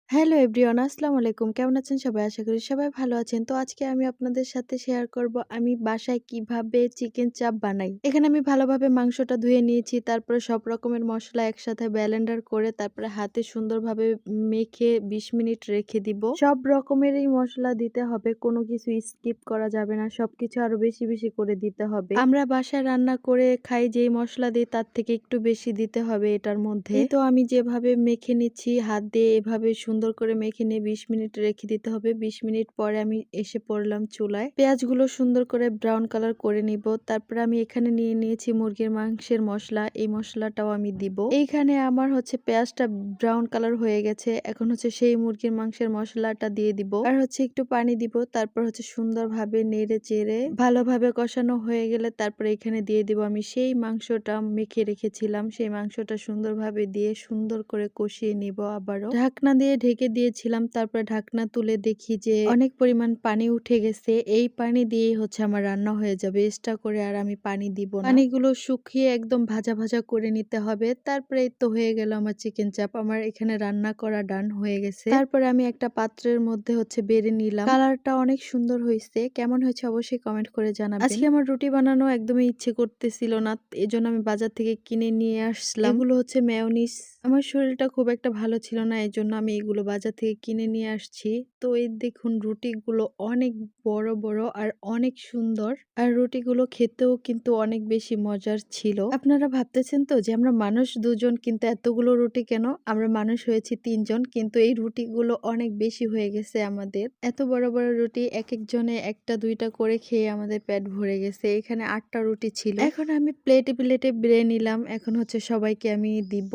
Hello everyone, আসসালামু আলাইকুম। কেমন আছেন সবাই? আশা করি সবাই ভালো আছেন। তো আজকে আমি আপনাদের সাথে শেয়ার করব আমি বাসায় কিভাবে চিকেন চাপ বানাই। এখানে আমি ভালোভাবে মাংসটা ধুয়ে নিয়েছি। তারপরে সব রকমের মসলা একসাথে ব্লেন্ডার করে তারপরে হাতে সুন্দরভাবে মেখে ২০ মিনিট রেখে দিব। সব রকমেরই মসলা দিতে হবে, কোনো কিছু স্কিপ করা যাবে না। সবকিছু আরো বেশি বেশি করে দিতে হবে। আমরা বাসায় রান্না করে খাই, যেই মসলা দিই তার থেকে একটু বেশি দিতে হবে এটার মধ্যে। তো আমি যেভাবে মেখে নিচ্ছি হাত দিয়ে, এভাবে সুন্দর করে মেখে নিয়ে ২০ মিনিট রেখে দিতে হবে। ২০ মিনিট পরে আমি এসে পড়লাম চুলায়। পেঁয়াজগুলো সুন্দর করে ব্রাউন কালার করে নিব। তারপরে আমি এখানে নিয়ে নিয়েছি মুরগির মাংসের মশলা। এই মশলাটাও আমি দিব। এইখানে আমার পেঁয়াজটা ব্রাউন কালার হয়ে গেছে। এখন সেই মুরগির মাংসের মশলাটা দিয়ে দিব। আর একটু পানি দিব। তারপর সুন্দরভাবে নেড়ে চেড়ে ভালোভাবে কষানো হয়ে গেলে তারপরে এখানে দিয়ে দিব আমি সেই মাংসটা মেখে রেখেছিলাম। সেই মাংসটা সুন্দরভাবে দিয়ে সুন্দর করে কষিয়ে নিব। আবারও ঢাকনা দিয়ে ঢেকে দিয়েছিলাম। তারপরে ঢাকনা তুলে দেখি যে অনেক পরিমাণ পানি উঠে গেছে। এই পানি দিয়েই আমার রান্না হয়ে যাবে। এক্সট্রা করে আর আমি পানি দিব না। পানিগুলো শুকিয়ে একদম ভাজা ভাজা করে নিতে হবে। তারপরে এই তো হয়ে গেল আমার চিকেন চাপ। আমার এখানে রান্না করা ডান হয়ে গেছে। তারপরে আমি একটা পাত্রের মধ্যে বেড়ে নিলাম। কালারটা অনেক সুন্দর হয়েছে। কেমন হয়েছে অবশ্যই কমেন্ট করে জানাবেন। আজকে আমার রুটি বানানো একদমই ইচ্ছে করতেছিল না, এজন্য আমি বাজার থেকে কিনে নিয়ে আসলাম। এগুলো মেয়োনিজ। আমার শরীরটা খুব একটা ভালো ছিল না, এজন্য আমি এগুলো বাজার থেকে কিনে নিয়ে আসছি। তো এই দেখুন, রুটিগুলো অনেক বড় বড় আর অনেক সুন্দর। আর রুটিগুলো খেতেও কিন্তু অনেক বেশি মজার ছিল। আপনারা ভাবতেছেন তো যে আমরা মানুষ দুজন, কিন্তু এতগুলো রুটি কেন? আমরা মানুষ হয়েছি ৩ জন, কিন্তু এই রুটিগুলো অনেক বেশি হয়ে গেছে আমাদের। এত বড় বড় রুটি, এক একজনে একটা দুইটা করে খেয়ে আমাদের পেট ভরে গেছে। এখানে ৮টা রুটি ছিল। এখন আমি প্লেটে প্লেটে বেড়ে নিলাম। এখন সবাইকে আমি দিব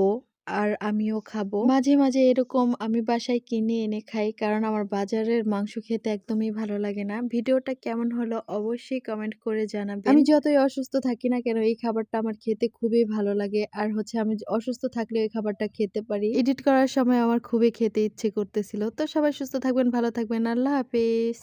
আর আমিও খাবো। মাঝে মাঝে এরকম আমি বাসায় কিনে এনে খাই, কারণ আমার বাজারের মাংস খেতে একদমই ভালো লাগে না। ভিডিওটা কেমন হলো অবশ্যই কমেন্ট করে জানাবেন। আমি যতই অসুস্থ থাকি না কেন, এই খাবারটা আমার খেতে খুবই ভালো লাগে। আর আমি অসুস্থ থাকলে এই খাবারটা খেতে পারি। এডিট করার সময় আমার খুবই খেতে ইচ্ছে করতেছিল। তো সবাই সুস্থ থাকবেন, ভালো থাকবেন। আল্লাহ হাফেজ।